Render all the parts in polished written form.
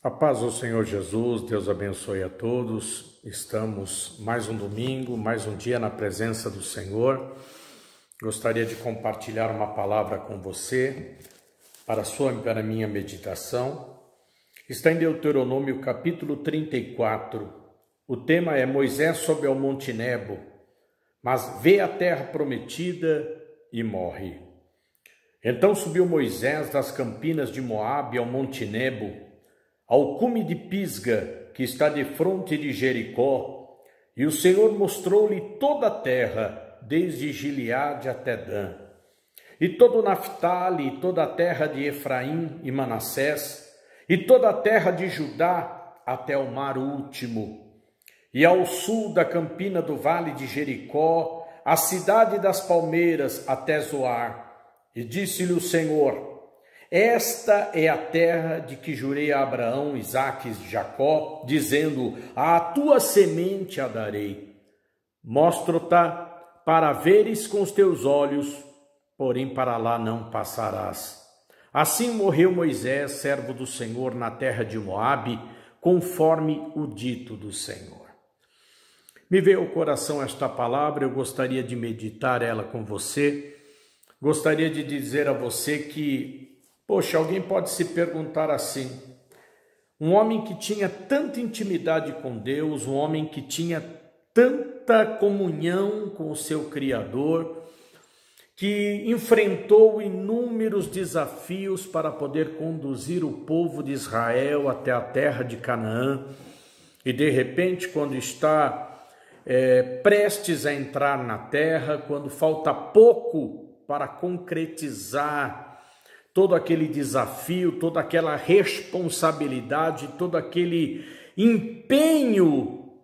A paz do Senhor Jesus, Deus abençoe a todos. Estamos mais um domingo, mais um dia na presença do Senhor. Gostaria de compartilhar uma palavra com você para a minha meditação. Está em Deuteronômio capítulo 34. O tema é Moisés sobe ao Monte Nebo, mas vê a terra prometida e morre. Então subiu Moisés das campinas de Moabe ao Monte Nebo, ao cume de Pisga, que está defronte de Jericó, e o Senhor mostrou-lhe toda a terra, desde Gileade até Dan, e todo Naftali, e toda a terra de Efraim e Manassés, e toda a terra de Judá até o mar último, e ao sul da campina do vale de Jericó, a cidade das palmeiras até Zoar. E disse-lhe o Senhor: esta é a terra de que jurei a Abraão, Isaque e Jacó, dizendo: à tua semente a darei. Mostro-te para veres com os teus olhos, porém para lá não passarás. Assim morreu Moisés, servo do Senhor, na terra de Moabe, conforme o dito do Senhor. Me veio ao coração esta palavra, eu gostaria de meditar ela com você. Gostaria de dizer a você que poxa, alguém pode se perguntar assim, um homem que tinha tanta intimidade com Deus, um homem que tinha tanta comunhão com o seu Criador, que enfrentou inúmeros desafios para poder conduzir o povo de Israel até a terra de Canaã, e de repente, quando está prestes a entrar na terra, quando falta pouco para concretizar todo aquele desafio, toda aquela responsabilidade, todo aquele empenho,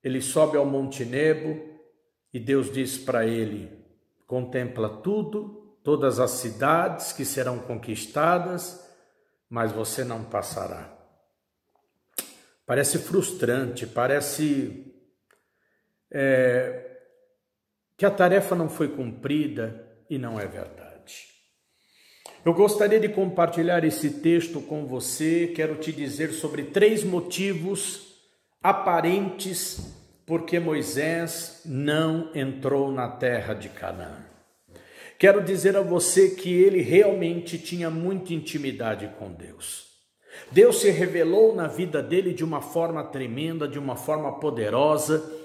ele sobe ao Monte Nebo e Deus diz para ele: contempla tudo, todas as cidades que serão conquistadas, mas você não passará. Parece frustrante, parece que a tarefa não foi cumprida, e não é verdade. Eu gostaria de compartilhar esse texto com você. Quero te dizer sobre 3 motivos aparentes porque Moisés não entrou na terra de Canaã. Quero dizer a você que ele realmente tinha muita intimidade com Deus. Deus se revelou na vida dele de uma forma tremenda, de uma forma poderosa.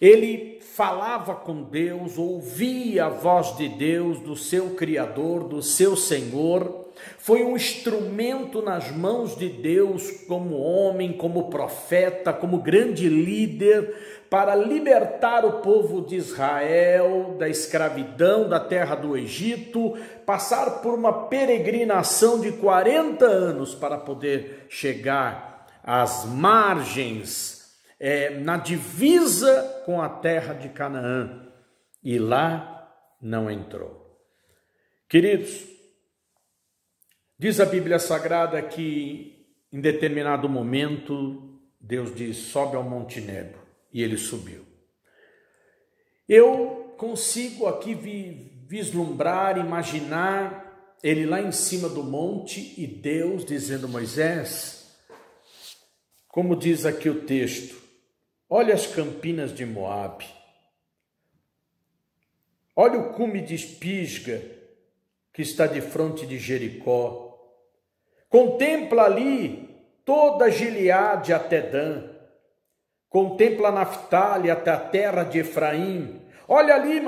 Ele falava com Deus, ouvia a voz de Deus, do seu Criador, do seu Senhor. Foi um instrumento nas mãos de Deus como homem, como profeta, como grande líder, para libertar o povo de Israel da escravidão, da terra do Egito, passar por uma peregrinação de 40 anos para poder chegar às margens, na divisa com a terra de Canaã, e lá não entrou. Queridos, diz a Bíblia Sagrada que em determinado momento Deus diz: sobe ao Monte Nebo, e ele subiu. Eu consigo aqui vislumbrar, imaginar ele lá em cima do monte e Deus dizendo: Moisés, como diz aqui o texto, olha as campinas de Moabe, olha o cume de Pisga, que está de frente de Jericó, contempla ali toda Gileade até Dan, contempla Naftali até a terra de Efraim, olha ali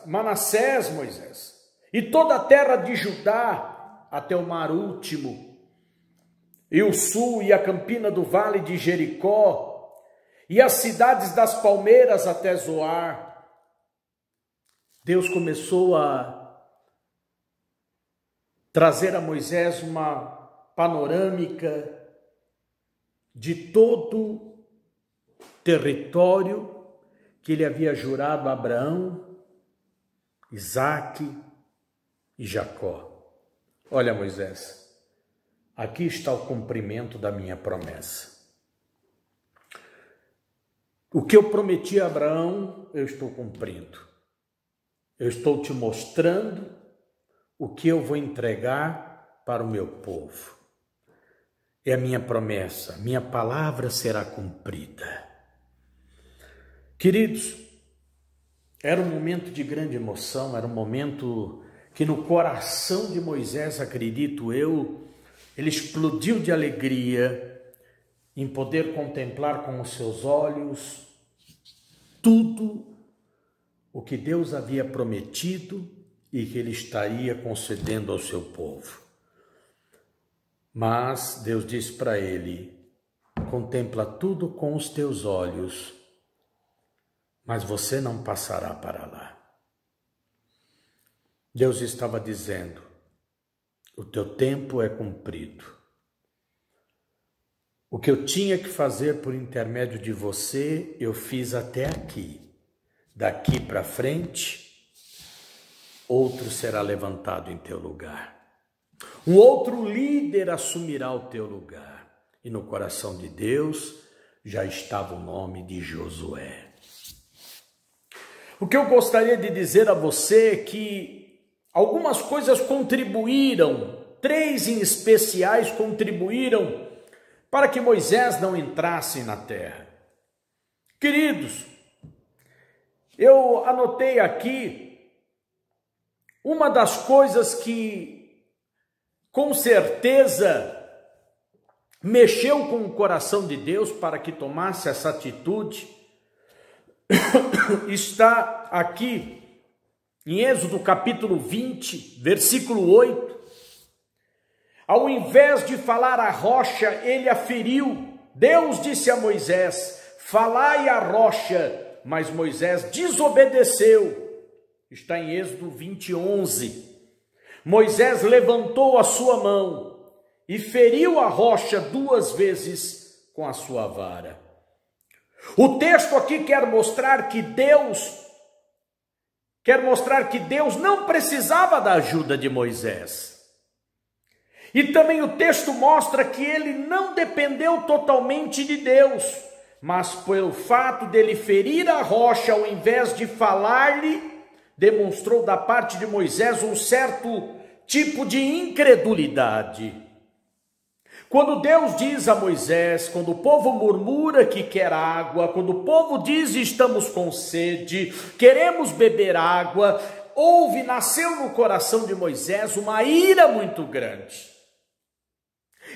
Manassés, Moisés, e toda a terra de Judá até o mar último, e o sul e a campina do vale de Jericó, e as cidades das palmeiras até Zoar. Deus começou a trazer a Moisés uma panorâmica de todo o território que ele havia jurado a Abraão, Isaque e Jacó. Olha, Moisés, aqui está o cumprimento da minha promessa. O que eu prometi a Abraão, eu estou cumprindo. Eu estou te mostrando o que eu vou entregar para o meu povo. é a minha promessa, minha palavra será cumprida. Queridos, era um momento de grande emoção, era um momento que no coração de Moisés, acredito eu, ele explodiu de alegria em poder contemplar com os seus olhos tudo o que Deus havia prometido e que ele estaria concedendo ao seu povo. Mas Deus disse para ele: contempla tudo com os teus olhos, mas você não passará para lá. Deus estava dizendo: o teu tempo é cumprido. O que eu tinha que fazer por intermédio de você, eu fiz até aqui. Daqui para frente, outro será levantado em teu lugar. Um outro líder assumirá o teu lugar. E no coração de Deus já estava o nome de Josué. O que eu gostaria de dizer a você é que algumas coisas contribuíram, 3 em especiais contribuíram para que Moisés não entrasse na terra. Queridos, eu anotei aqui uma das coisas que com certeza mexeu com o coração de Deus para que tomasse essa atitude. Está aqui em Êxodo capítulo 20, versículo 8. Ao invés de falar à rocha, ele a feriu. Deus disse a Moisés: falai à rocha, mas Moisés desobedeceu. Está em Êxodo 20, 11. Moisés levantou a sua mão e feriu a rocha 2 vezes com a sua vara. O texto aqui quer mostrar que Deus não precisava da ajuda de Moisés. E também o texto mostra que ele não dependeu totalmente de Deus, mas pelo fato dele ferir a rocha ao invés de falar-lhe, demonstrou da parte de Moisés um certo tipo de incredulidade. Quando Deus diz a Moisés, quando o povo murmura que quer água, quando o povo diz estamos com sede, queremos beber água, nasceu no coração de Moisés uma ira muito grande.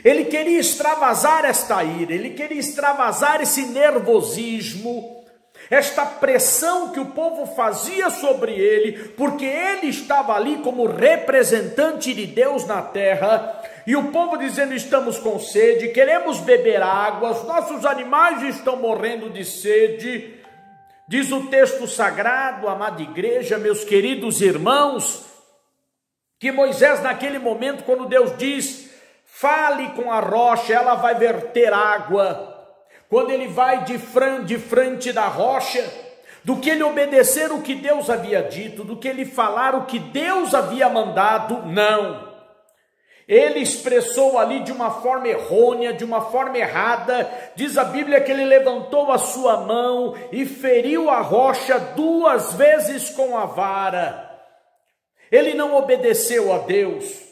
Ele queria extravasar esta ira, ele queria extravasar esse nervosismo, esta pressão que o povo fazia sobre ele, porque ele estava ali como representante de Deus na terra, e o povo dizendo estamos com sede, queremos beber água, os nossos animais estão morrendo de sede. Diz o texto sagrado, amada igreja, meus queridos irmãos, que Moisés naquele momento, quando Deus diz fale com a rocha, ela vai verter água. Quando ele vai de frente da rocha, do que ele obedecer o que Deus havia dito, do que ele falar o que Deus havia mandado, não. Ele expressou ali de uma forma errônea, de uma forma errada. Diz a Bíblia que ele levantou a sua mão e feriu a rocha 2 vezes com a vara. Ele não obedeceu a Deus.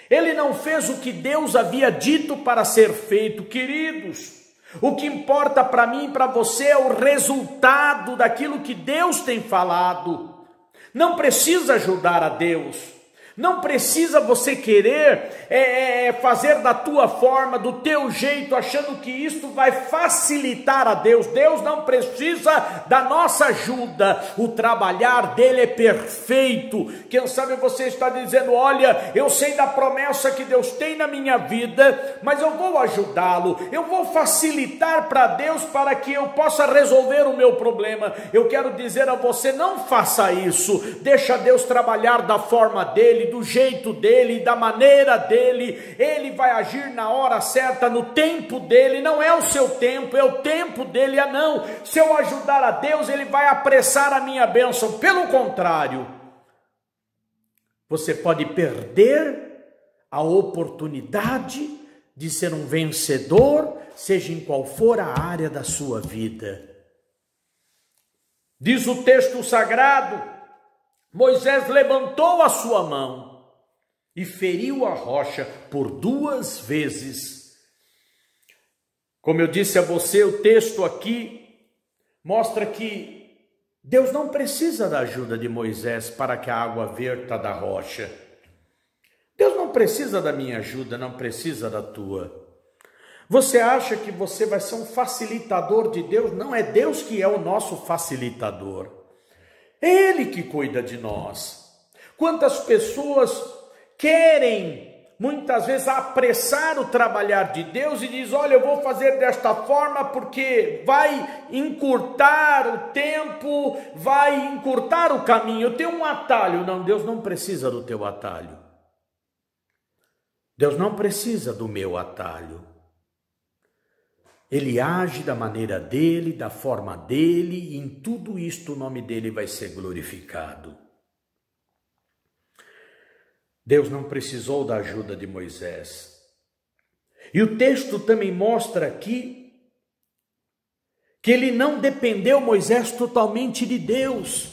Ele não fez o que Deus havia dito para ser feito. Queridos, o que importa para mim e para você é o resultado daquilo que Deus tem falado. Não precisa ajudar a Deus. Não precisa você querer fazer da tua forma, do teu jeito, achando que isto vai facilitar a Deus. Deus não precisa da nossa ajuda. O trabalhar dele é perfeito. Quem sabe você está dizendo, olha, eu sei da promessa que Deus tem na minha vida, mas eu vou ajudá-lo. Eu vou facilitar para Deus para que eu possa resolver o meu problema. Eu quero dizer a você, não faça isso. Deixa Deus trabalhar da forma dele, do jeito dele, da maneira dele. Ele vai agir na hora certa, no tempo dele. Não é o seu tempo, é o tempo dele. Não, se eu ajudar a Deus, ele vai apressar a minha bênção. Pelo contrário, você pode perder a oportunidade de ser um vencedor, seja em qual for a área da sua vida. Diz o texto sagrado, Moisés levantou a sua mão e feriu a rocha por 2 vezes. Como eu disse a você, o texto aqui mostra que Deus não precisa da ajuda de Moisés para que a água verta da rocha. Deus não precisa da minha ajuda, não precisa da tua. Você acha que você vai ser um facilitador de Deus? Não, é Deus que é o nosso facilitador. É Ele que cuida de nós. Quantas pessoas querem, muitas vezes, apressar o trabalhar de Deus e diz, olha, eu vou fazer desta forma porque vai encurtar o tempo, vai encurtar o caminho, eu tenho um atalho. Não, Deus não precisa do teu atalho. Deus não precisa do meu atalho. Ele age da maneira dele, da forma dele, e em tudo isto o nome dele vai ser glorificado. Deus não precisou da ajuda de Moisés. E o texto também mostra aqui que ele não dependeu, Moisés, totalmente de Deus.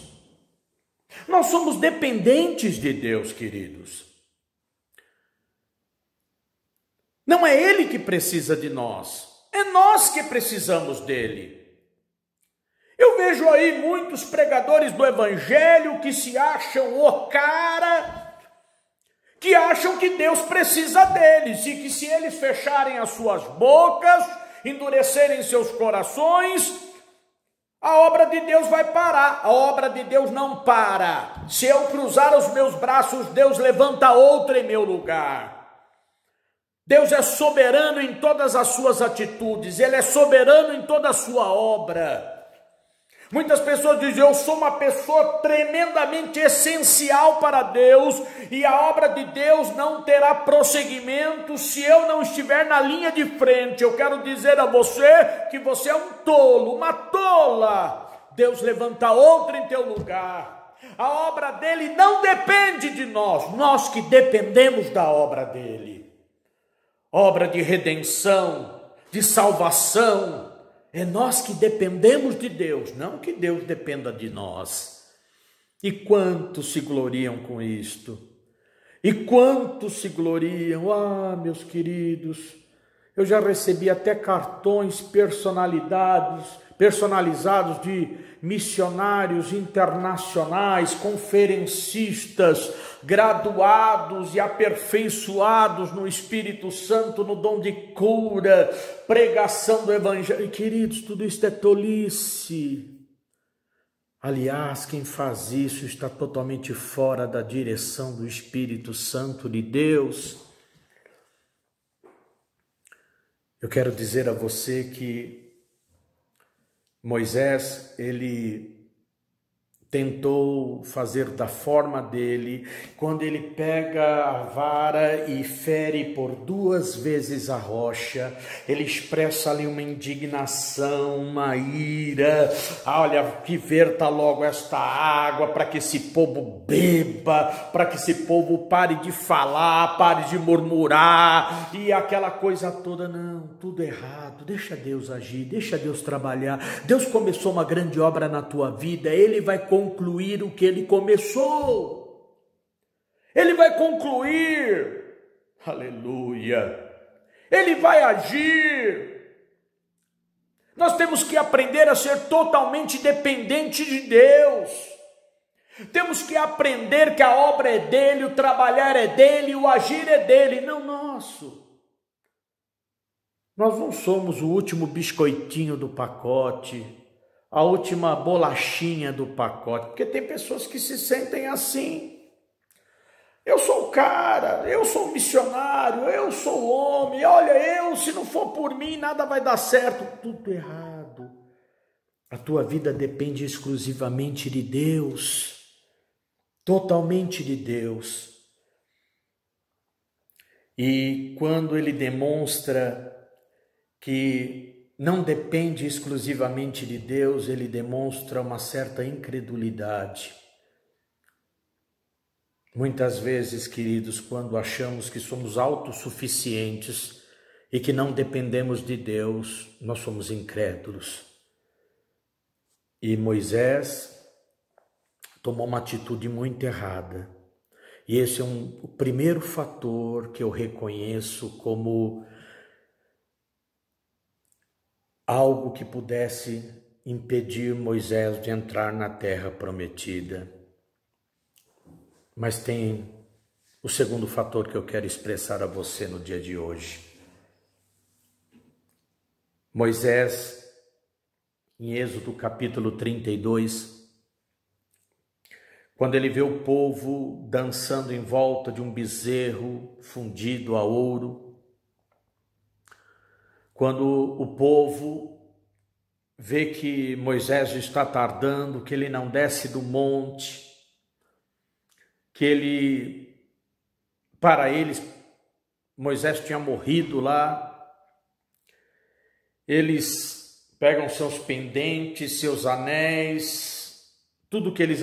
Nós somos dependentes de Deus, queridos. Não é ele que precisa de nós. É nós que precisamos dele. Eu vejo aí muitos pregadores do evangelho que se acham o cara, que acham que Deus precisa deles e que se eles fecharem as suas bocas, endurecerem seus corações, a obra de Deus vai parar. A obra de Deus não para. Se eu cruzar os meus braços, Deus levanta outra em meu lugar. Deus é soberano em todas as suas atitudes, Ele é soberano em toda a sua obra. Muitas pessoas dizem, eu sou uma pessoa tremendamente essencial para Deus, e a obra de Deus não terá prosseguimento se eu não estiver na linha de frente. Eu quero dizer a você que você é um tolo, uma tola. Deus levanta outra em teu lugar. A obra dele não depende de nós, nós que dependemos da obra dele. Obra de redenção, de salvação, é nós que dependemos de Deus, não que Deus dependa de nós. E quantos se gloriam com isto? E quantos se gloriam? Ah, meus queridos, eu já recebi até cartões personalizados de missionários internacionais, conferencistas, graduados e aperfeiçoados no Espírito Santo, no dom de cura, pregação do Evangelho. E, queridos, tudo isso é tolice. Aliás, quem faz isso está totalmente fora da direção do Espírito Santo de Deus. Eu quero dizer a você que Moisés, ele tentou fazer da forma dele, quando ele pega a vara e fere por 2 vezes a rocha, ele expressa ali uma indignação, uma ira, olha, que verta logo esta água, para que esse povo beba, para que esse povo pare de falar, pare de murmurar, e aquela coisa toda. Não, tudo errado, deixa Deus agir, deixa Deus trabalhar. Deus começou uma grande obra na tua vida, Ele vai concluir o que Ele começou. Ele vai concluir. Aleluia. Ele vai agir. Nós temos que aprender a ser totalmente dependente de Deus. Temos que aprender que a obra é dele, o trabalhar é dele, o agir é dele, não nosso. Nós não somos o último biscoitinho do pacote, a última bolachinha do pacote, porque tem pessoas que se sentem assim. Eu sou o cara, eu sou o missionário, eu sou o homem, olha, se não for por mim, nada vai dar certo. Tudo errado. A tua vida depende exclusivamente de Deus, totalmente de Deus. E quando ele demonstra que não depende exclusivamente de Deus, ele demonstra uma certa incredulidade. Muitas vezes, queridos, quando achamos que somos autossuficientes e que não dependemos de Deus, nós somos incrédulos. E Moisés tomou uma atitude muito errada. E esse é o primeiro fator que eu reconheço como algo que pudesse impedir Moisés de entrar na terra prometida. Mas tem o segundo fator que eu quero expressar a você no dia de hoje. Moisés, em Êxodo capítulo 32, quando ele vê o povo dançando em volta de um bezerro fundido a ouro, quando o povo vê que Moisés está tardando, que ele não desce do monte, que para eles, Moisés tinha morrido lá, eles pegam seus pendentes, seus anéis, tudo que eles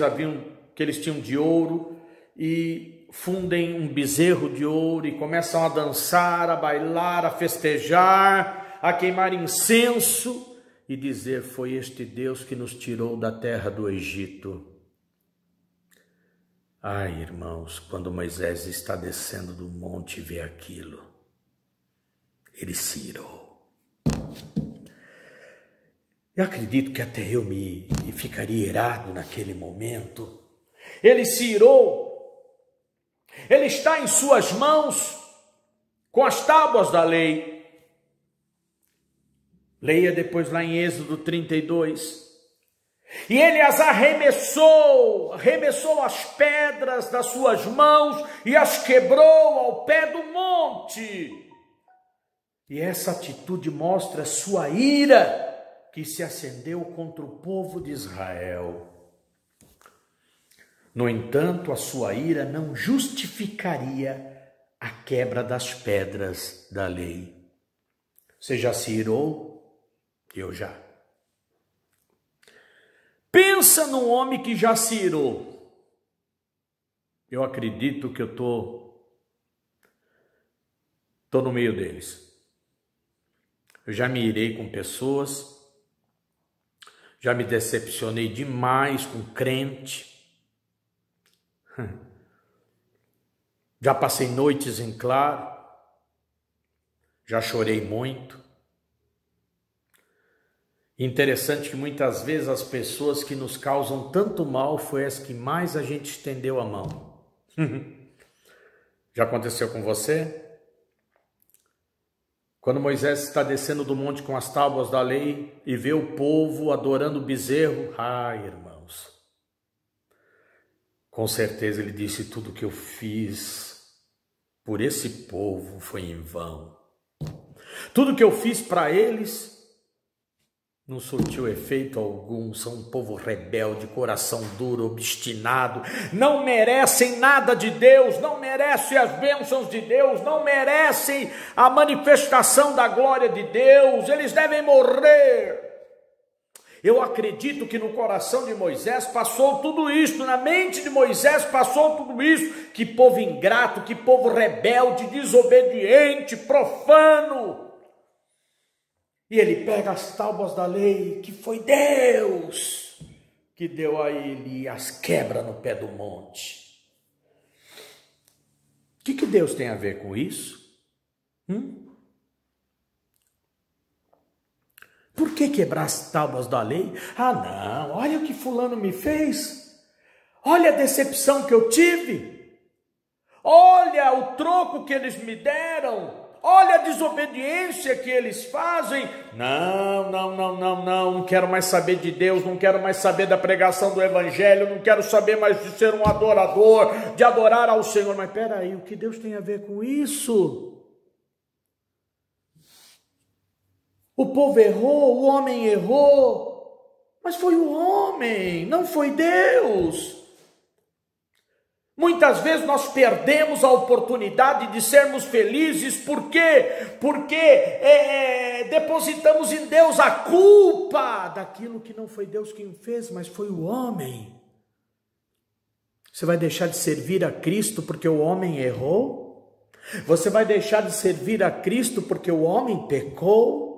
tinham de ouro e fundem um bezerro de ouro e começam a dançar, a bailar, a festejar, a queimar incenso e dizer: foi este Deus que nos tirou da terra do Egito. Ai, irmãos, quando Moisés está descendo do monte e vê aquilo, ele se irou. Eu acredito que até eu me ficaria irado naquele momento. Ele se irou. Ele está em suas mãos com as tábuas da lei. Leia depois lá em Êxodo 32. E ele as arremessou as pedras das suas mãos e as quebrou ao pé do monte. E essa atitude mostra sua ira que se acendeu contra o povo de Israel. No entanto, a sua ira não justificaria a quebra das pedras da lei. Você já se irou? Eu já. Pensa num homem que já se irou. Eu acredito que eu tô no meio deles. Eu já me irei com pessoas, já me decepcionei demais com crente, já passei noites em claro, já chorei muito. Interessante que muitas vezes as pessoas que nos causam tanto mal foi as que mais a gente estendeu a mão. Já aconteceu com você? Quando Moisés está descendo do monte com as tábuas da lei e vê o povo adorando o bezerro, ai, irmãos, com certeza ele disse: tudo que eu fiz por esse povo foi em vão. Tudo que eu fiz para eles não surtiu efeito algum. São um povo rebelde, coração duro, obstinado, não merecem nada de Deus, não merecem as bênçãos de Deus, não merecem a manifestação da glória de Deus, eles devem morrer. Eu acredito que no coração de Moisés passou tudo isso, na mente de Moisés passou tudo isso. Que povo ingrato, que povo rebelde, desobediente, profano. E ele pega as tábuas da lei, que foi Deus que deu a ele, e as quebra no pé do monte. O que Deus tem a ver com isso? Por que quebrar as tábuas da lei? Ah, não, olha o que fulano me fez. Olha a decepção que eu tive. Olha o troco que eles me deram. Olha a desobediência que eles fazem. Não quero mais saber de Deus, não quero mais saber da pregação do Evangelho, não quero saber mais de ser um adorador, de adorar ao Senhor. Mas peraí, o que Deus tem a ver com isso? O povo errou, o homem errou, mas foi o homem, não foi Deus. Muitas vezes nós perdemos a oportunidade de sermos felizes, por quê? Porque depositamos em Deus a culpa daquilo que não foi Deus quem fez, mas foi o homem. Você vai deixar de servir a Cristo porque o homem errou? Você vai deixar de servir a Cristo porque o homem pecou?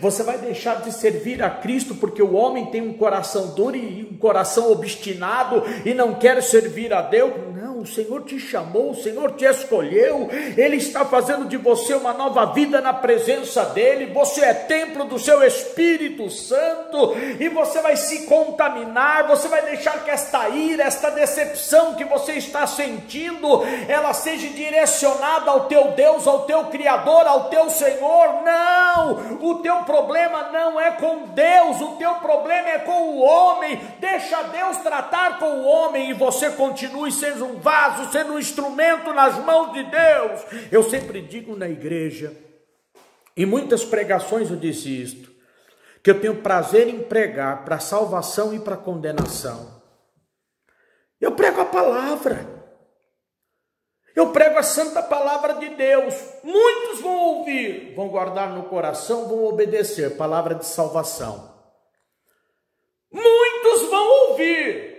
Você vai deixar de servir a Cristo porque o homem tem um coração duro e um coração obstinado e não quer servir a Deus? Não, Não, o Senhor te chamou, o Senhor te escolheu, Ele está fazendo de você uma nova vida na presença dEle, você é templo do seu Espírito Santo, e você vai se contaminar, você vai deixar que esta ira, esta decepção que você está sentindo, ela seja direcionada ao teu Deus, ao teu Criador, ao teu Senhor. Não, o teu problema não é com Deus, o teu problema é com o homem. Deixa Deus tratar com o homem e você continue sendo um vaso, sendo um instrumento nas mãos de Deus. Eu sempre digo na igreja, em muitas pregações eu disse isto, que eu tenho prazer em pregar para salvação e para condenação. Eu prego a palavra. Eu prego a santa palavra de Deus. Muitos vão ouvir, vão guardar no coração, vão obedecer. Palavra de salvação. Muitos vão ouvir,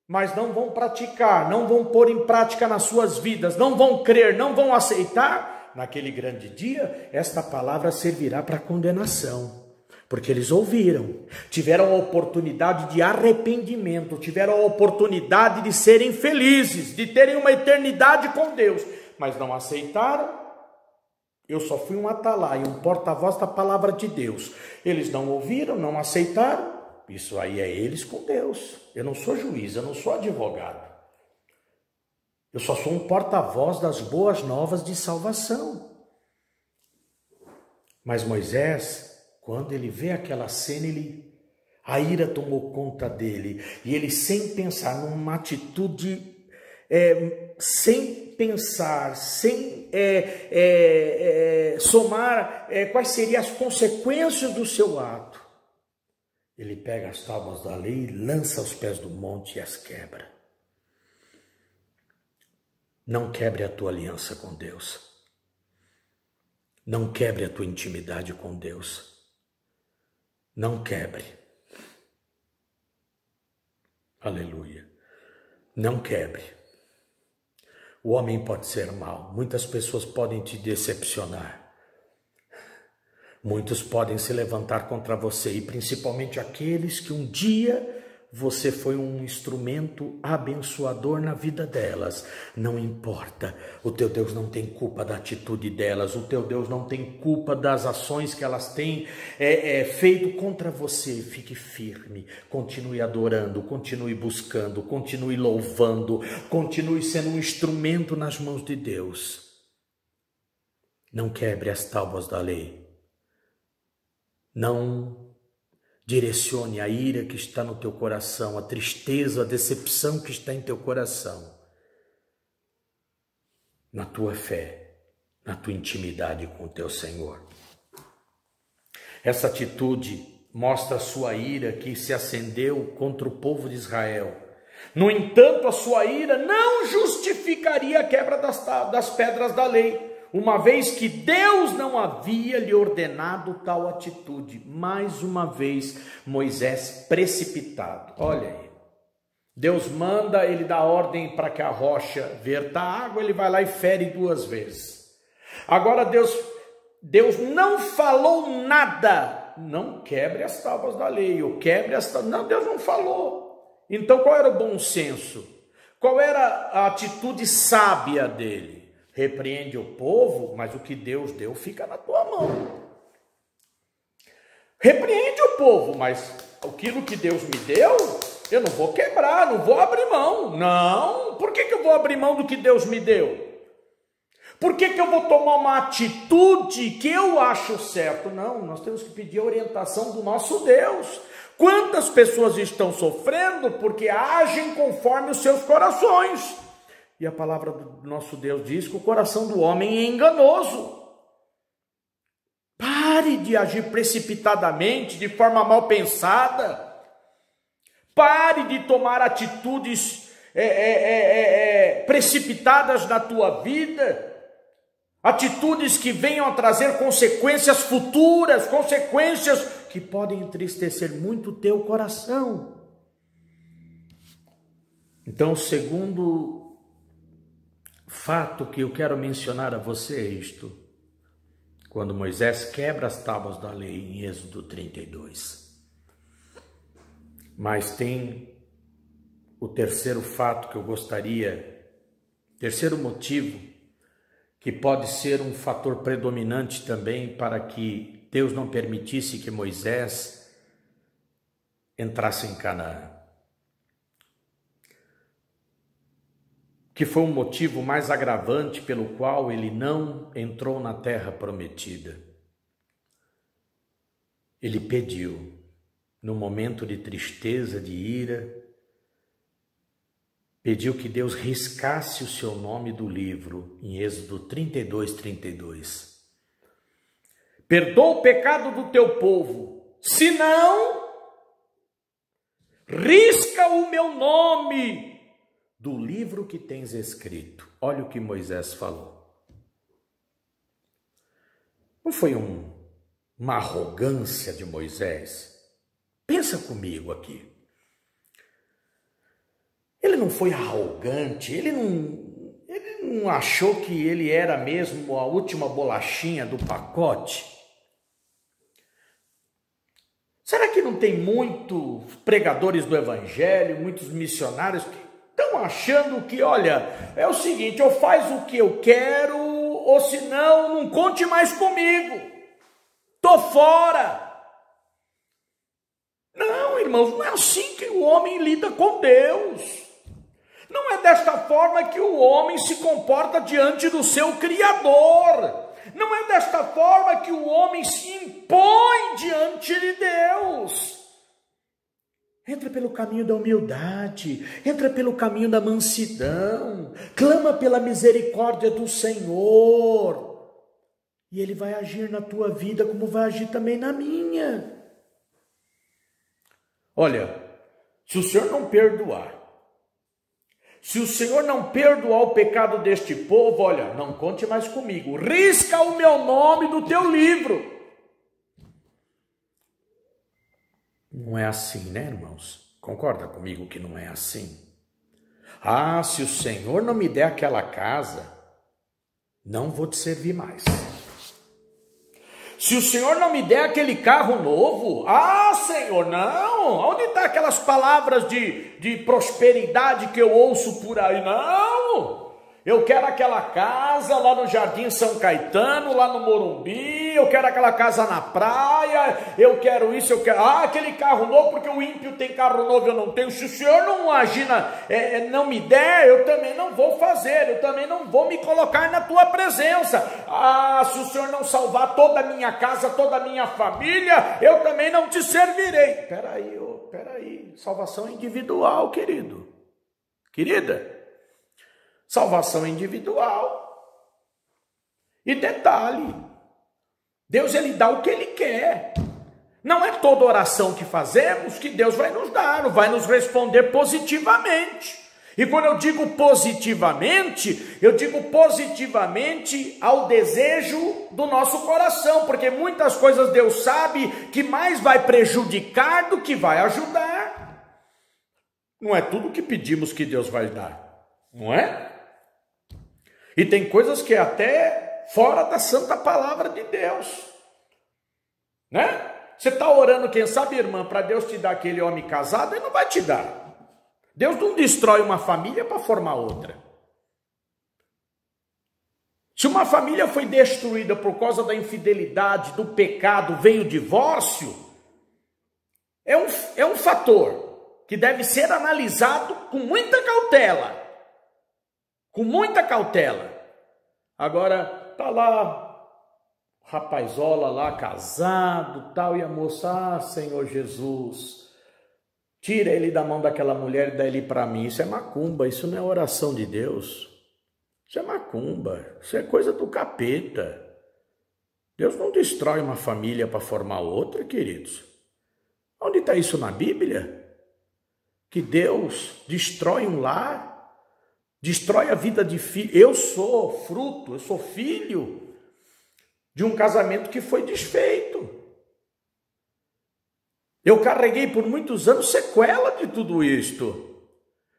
mas não vão praticar, não vão pôr em prática nas suas vidas, não vão crer, não vão aceitar. Naquele grande dia, esta palavra servirá para condenação. Porque eles ouviram, tiveram a oportunidade de arrependimento, tiveram a oportunidade de serem felizes, de terem uma eternidade com Deus, mas não aceitaram. Eu só fui um atalaia, um porta-voz da palavra de Deus. Eles não ouviram, não aceitaram. Isso aí é eles com Deus. Eu não sou juiz, eu não sou advogado. Eu só sou um porta-voz das boas novas de salvação. Mas Moisés, quando ele vê aquela cena, a ira tomou conta dele. E ele, sem pensar, numa atitude, sem pensar, sem somar quais seriam as consequências do seu ato, ele pega as tábuas da lei e lança aos pés do monte e as quebra. Não quebre a tua aliança com Deus. Não quebre a tua intimidade com Deus. Não quebre. Aleluia. Não quebre. O homem pode ser mau. Muitas pessoas podem te decepcionar. Muitos podem se levantar contra você. E principalmente aqueles que um dia você foi um instrumento abençoador na vida delas. Não importa, o teu Deus não tem culpa da atitude delas, o teu Deus não tem culpa das ações que elas têm feito contra você. Fique firme, continue adorando, continue buscando, continue louvando, continue sendo um instrumento nas mãos de Deus. Não quebre as tábuas da lei, não direcione a ira que está no teu coração, a tristeza, a decepção que está em teu coração, na tua fé, na tua intimidade com o teu Senhor. Essa atitude mostra a sua ira que se acendeu contra o povo de Israel. No entanto, a sua ira não justificaria a quebra das pedras da lei, uma vez que Deus não havia lhe ordenado tal atitude. Mais uma vez, Moisés precipitado. Olha aí, Deus manda, ele dá ordem para que a rocha verta água, ele vai lá e fere 2 vezes. Agora Deus não falou nada, não quebre as tábuas da lei, ou quebre as tábuas. Não, Deus não falou. Então qual era o bom senso? Qual era a atitude sábia dele? Repreende o povo, mas o que Deus deu fica na tua mão. Repreende o povo, mas aquilo que Deus me deu, eu não vou quebrar, não vou abrir mão. Não, por que eu vou abrir mão do que Deus me deu? Por que eu vou tomar uma atitude que eu acho certo? Não, nós temos que pedir a orientação do nosso Deus. Quantas pessoas estão sofrendo porque agem conforme os seus corações? E a palavra do nosso Deus diz que o coração do homem é enganoso. Pare de agir precipitadamente, de forma mal pensada. Pare de tomar atitudes precipitadas na tua vida. Atitudes que venham a trazer consequências futuras, consequências que podem entristecer muito o teu coração. Então, segundo fato que eu quero mencionar a você é isto: quando Moisés quebra as tábuas da lei em Êxodo 32. Mas tem o terceiro fato que eu gostaria Terceiro motivo, que pode ser um fator predominante também para que Deus não permitisse que Moisés entrasse em Canaã. Que foi um motivo mais agravante pelo qual ele não entrou na terra prometida. Ele pediu, no momento de tristeza, de ira, pediu que Deus riscasse o seu nome do livro, em Êxodo 32:32. Perdoa o pecado do teu povo, senão risca o meu nome do livro que tens escrito. Olha o que Moisés falou. Não foi uma arrogância de Moisés? Pensa comigo aqui. Ele não foi arrogante, ele não achou que ele era mesmo a última bolachinha do pacote. Será que não tem muitos pregadores do evangelho, muitos missionários que estão achando que, olha, é o seguinte, ou faz o que eu quero, ou senão não conte mais comigo, tô fora. Não, irmãos, não é assim que o homem lida com Deus. Não é desta forma que o homem se comporta diante do seu Criador. Não é desta forma que o homem se impõe diante de Deus. Entra pelo caminho da humildade, entra pelo caminho da mansidão, clama pela misericórdia do Senhor, e Ele vai agir na tua vida como vai agir também na minha. Olha, se o Senhor não perdoar, se o Senhor não perdoar o pecado deste povo, olha, não conte mais comigo, risca o meu nome do teu livro. Não é assim, né, irmãos? Concorda comigo que não é assim? Ah, se o Senhor não me der aquela casa, não vou te servir mais. Se o Senhor não me der aquele carro novo, ah, Senhor, não. Onde estão aquelas palavras de prosperidade que eu ouço por aí? Não. Eu quero aquela casa lá no Jardim São Caetano, lá no Morumbi, eu quero aquela casa na praia, eu quero isso, eu quero... Ah, aquele carro novo, porque o ímpio tem carro novo, eu não tenho. Se o Senhor não agir, não me der, eu também não vou fazer, eu também não vou me colocar na tua presença. Ah, se o Senhor não salvar toda a minha casa, toda a minha família, eu também não te servirei. Peraí, salvação individual, querido, querida. Salvação individual. E detalhe, Deus ele dá o que ele quer. Não é toda oração que fazemos que Deus vai nos dar, vai nos responder positivamente. E quando eu digo positivamente ao desejo do nosso coração, porque muitas coisas Deus sabe que mais vai prejudicar do que vai ajudar. Não é tudo que pedimos que Deus vai dar, não é? E tem coisas que é até fora da santa palavra de Deus, né? Você está orando, quem sabe, irmã, para Deus te dar aquele homem casado, Ele não vai te dar. Deus não destrói uma família para formar outra. Se uma família foi destruída por causa da infidelidade, do pecado, veio o divórcio, é um fator que deve ser analisado com muita cautela. Com muita cautela. Agora, tá lá, rapazola lá, casado, tal, e a moça, ah, Senhor Jesus, tira ele da mão daquela mulher e dá ele para mim. Isso é macumba, isso não é oração de Deus. Isso é macumba, isso é coisa do capeta. Deus não destrói uma família para formar outra, queridos. Onde está isso na Bíblia? Que Deus destrói um lar, destrói a vida de filho. Eu sou fruto, eu sou filho de um casamento que foi desfeito. Eu carreguei por muitos anos sequela de tudo isto.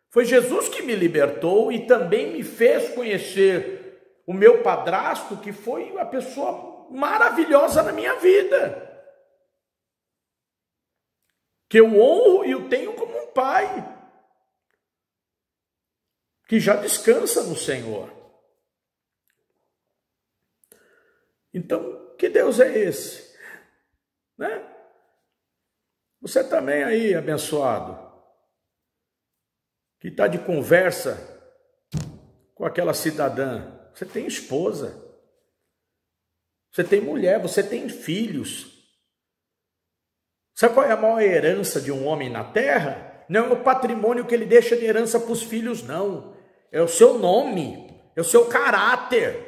Foi Jesus que me libertou e também me fez conhecer o meu padrasto, que foi uma pessoa maravilhosa na minha vida, que eu honro e o tenho como um pai. que já descansa no Senhor. Então, que Deus é esse? Né? Você também aí, abençoado, que está de conversa com aquela cidadã. Você tem esposa, você tem mulher, você tem filhos. Sabe qual é a maior herança de um homem na terra? Não é o patrimônio que ele deixa de herança para os filhos, não. É o seu nome, é o seu caráter.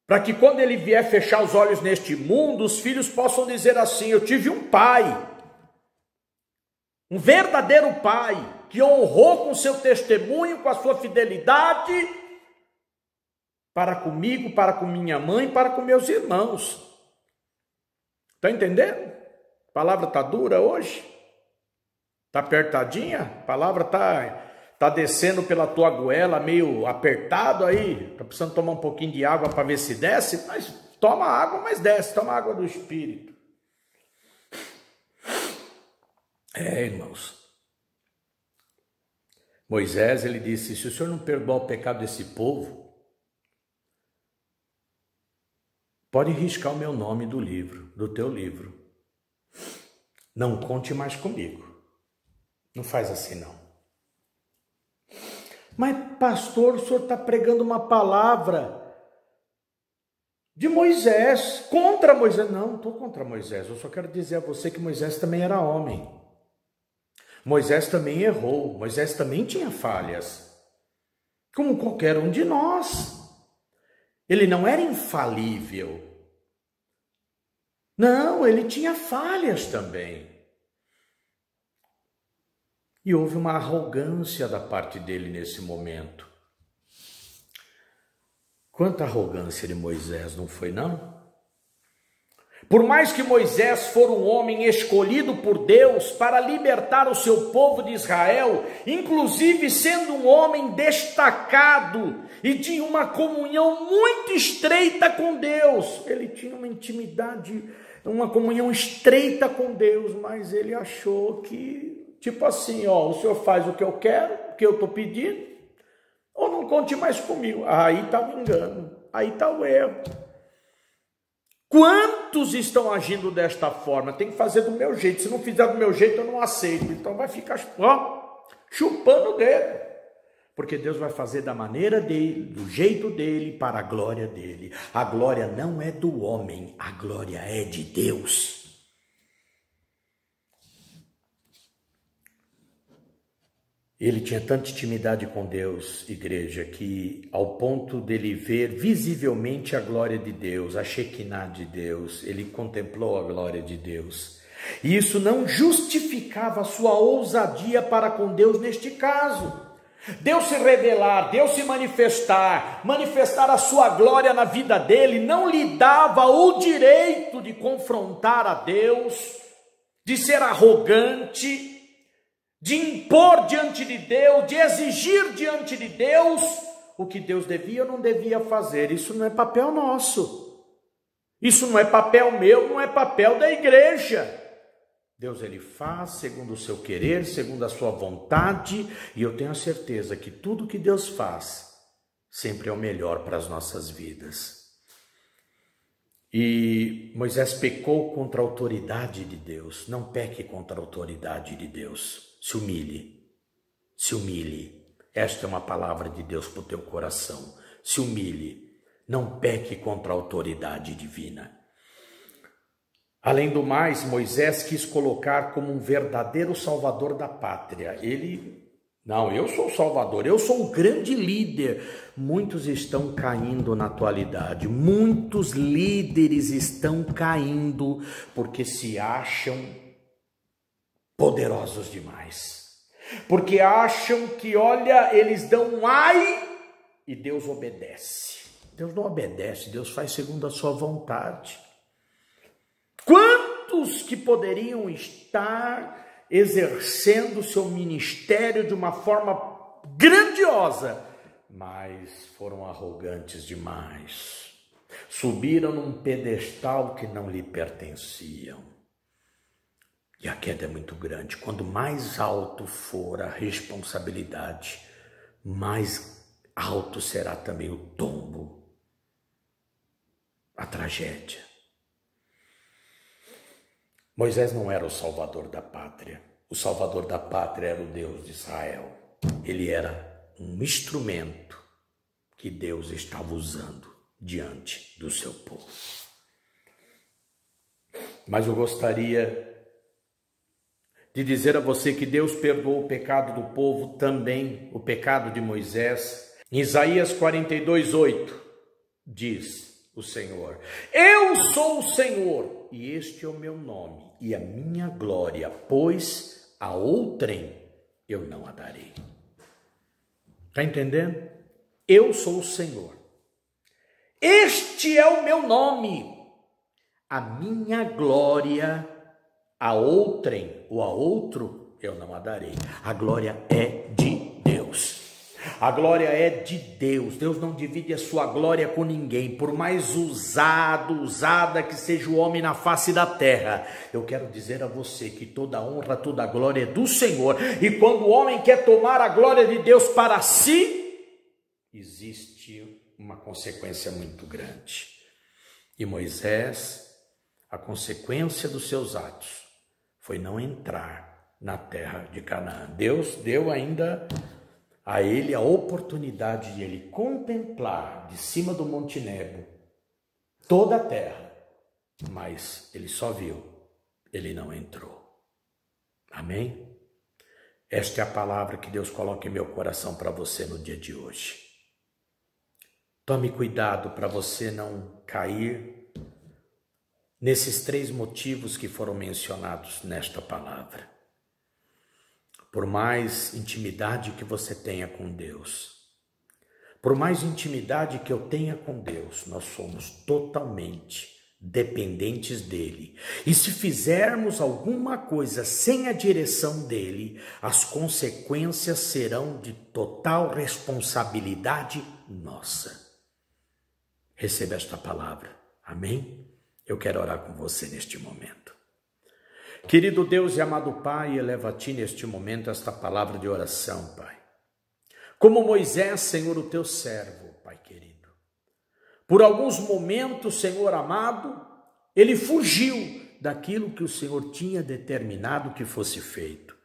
Para que quando ele vier fechar os olhos neste mundo, os filhos possam dizer assim: eu tive um pai, um verdadeiro pai, que honrou com seu testemunho, com a sua fidelidade, para comigo, para com minha mãe, para com meus irmãos. Está entendendo? A palavra está dura hoje? Está apertadinha? A palavra está descendo pela tua goela, meio apertado aí? Está precisando tomar um pouquinho de água para ver se desce? Mas toma água, mas desce. Toma água do Espírito. Irmãos. Moisés, ele disse: se o Senhor não perdoar o pecado desse povo, pode riscar o meu nome do livro, do teu livro. Não conte mais comigo. Não faz assim, não. Mas, pastor, o senhor está pregando uma palavra de Moisés, contra Moisés. Não estou contra Moisés. Eu só quero dizer a você que Moisés também era homem. Moisés também errou. Moisés também tinha falhas. Como qualquer um de nós. Ele não era infalível. Não, ele tinha falhas também. E houve uma arrogância da parte dele nesse momento. Quanta arrogância de Moisés, não foi não? Por mais que Moisés for um homem escolhido por Deus para libertar o seu povo de Israel, inclusive sendo um homem destacado e de uma comunhão muito estreita com Deus, ele tinha uma intimidade, uma comunhão estreita com Deus, mas ele achou que, tipo assim, o senhor faz o que eu quero, o que eu estou pedindo, ou não conte mais comigo. Aí está o engano, aí está o erro. Quantos estão agindo desta forma? Tem que fazer do meu jeito. Se não fizer do meu jeito, eu não aceito. Então vai ficar chupando o dedo. Porque Deus vai fazer da maneira dele, do jeito dele, para a glória dele. A glória não é do homem, a glória é de Deus. Ele tinha tanta intimidade com Deus, igreja, que ao ponto dele ver visivelmente a glória de Deus, a Shekinah de Deus, ele contemplou a glória de Deus. E isso não justificava a sua ousadia para com Deus neste caso. Deus se revelar, Deus se manifestar a sua glória na vida dele, não lhe dava o direito de confrontar a Deus, de ser arrogante, de impor diante de Deus, de exigir diante de Deus o que Deus devia ou não devia fazer. Isso não é papel nosso. Isso não é papel meu, não é papel da igreja. Deus, ele faz segundo o seu querer, segundo a sua vontade, e eu tenho a certeza que tudo que Deus faz sempre é o melhor para as nossas vidas. E Moisés pecou contra a autoridade de Deus. Não peque contra a autoridade de Deus. Se humilhe, se humilhe. Esta é uma palavra de Deus para o teu coração. Se humilhe, não peque contra a autoridade divina. Além do mais, Moisés quis colocar como um verdadeiro salvador da pátria. Eu sou o salvador, eu sou o grande líder. Muitos estão caindo na atualidade, muitos líderes estão caindo porque se acham poderosos demais, porque acham que, eles dão um ai e Deus obedece. Deus não obedece, Deus faz segundo a sua vontade. Quantos que poderiam estar exercendo o seu ministério de uma forma grandiosa, mas foram arrogantes demais, subiram num pedestal que não lhe pertenciam. E a queda é muito grande. Quanto mais alto for a responsabilidade, mais alto será também o tombo, a tragédia. Moisés não era o salvador da pátria. O salvador da pátria era o Deus de Israel. Ele era um instrumento que Deus estava usando diante do seu povo. Mas eu gostaria de dizer a você que Deus perdoou o pecado do povo também, o pecado de Moisés. Em Isaías 42:8 diz o Senhor: eu sou o Senhor, e este é o meu nome, e a minha glória, pois a outrem eu não a darei. Está entendendo? Eu sou o Senhor. Este é o meu nome, a minha glória, a outrem ou a outro eu não a darei. A glória é de Deus. A glória é de Deus. Deus não divide a sua glória com ninguém, por mais usada que seja o homem na face da terra. Eu quero dizer a você que toda a honra, toda a glória é do Senhor. E quando o homem quer tomar a glória de Deus para si, existe uma consequência muito grande. E Moisés, a consequência dos seus atos foi não entrar na terra de Canaã. Deus deu ainda a ele a oportunidade de ele contemplar de cima do Monte Nebo toda a terra, mas ele só viu, ele não entrou. Amém? Esta é a palavra que Deus coloca em meu coração para você no dia de hoje. Tome cuidado para você não cair nesses 3 motivos que foram mencionados nesta palavra. Por mais intimidade que você tenha com Deus, por mais intimidade que eu tenha com Deus, nós somos totalmente dependentes dele. E se fizermos alguma coisa sem a direção dele, as consequências serão de total responsabilidade nossa. Receba esta palavra. Amém? Eu quero orar com você neste momento. Querido Deus e amado Pai, eleva a Ti neste momento esta palavra de oração, Pai. Como Moisés, Senhor, o Teu servo, Pai querido. Por alguns momentos, Senhor amado, ele fugiu daquilo que o Senhor tinha determinado que fosse feito.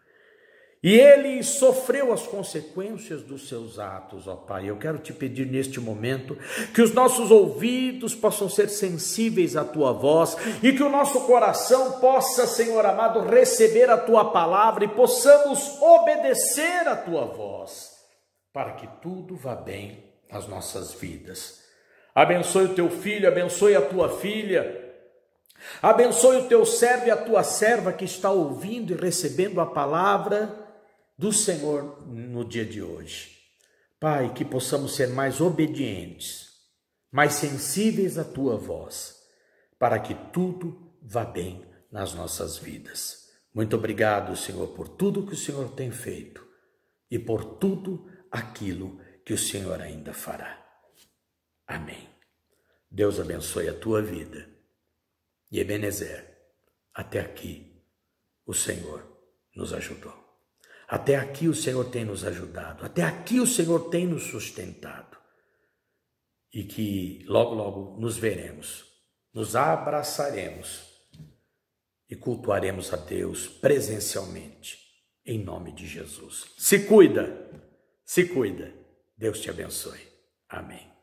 E ele sofreu as consequências dos seus atos, ó Pai. Eu quero te pedir neste momento que os nossos ouvidos possam ser sensíveis à Tua voz e que o nosso coração possa, Senhor amado, receber a Tua palavra e possamos obedecer a Tua voz, para que tudo vá bem nas nossas vidas. Abençoe o Teu filho, abençoe a Tua filha, abençoe o Teu servo e a Tua serva que está ouvindo e recebendo a palavra do Senhor no dia de hoje. Pai, que possamos ser mais obedientes, mais sensíveis à Tua voz, para que tudo vá bem nas nossas vidas. Muito obrigado, Senhor, por tudo que o Senhor tem feito e por tudo aquilo que o Senhor ainda fará. Amém. Deus abençoe a tua vida. E Ebenezer, até aqui o Senhor nos ajudou. Até aqui o Senhor tem nos ajudado, até aqui o Senhor tem nos sustentado. E que logo, logo nos veremos, nos abraçaremos e cultuaremos a Deus presencialmente, em nome de Jesus. Se cuida, Deus te abençoe. Amém.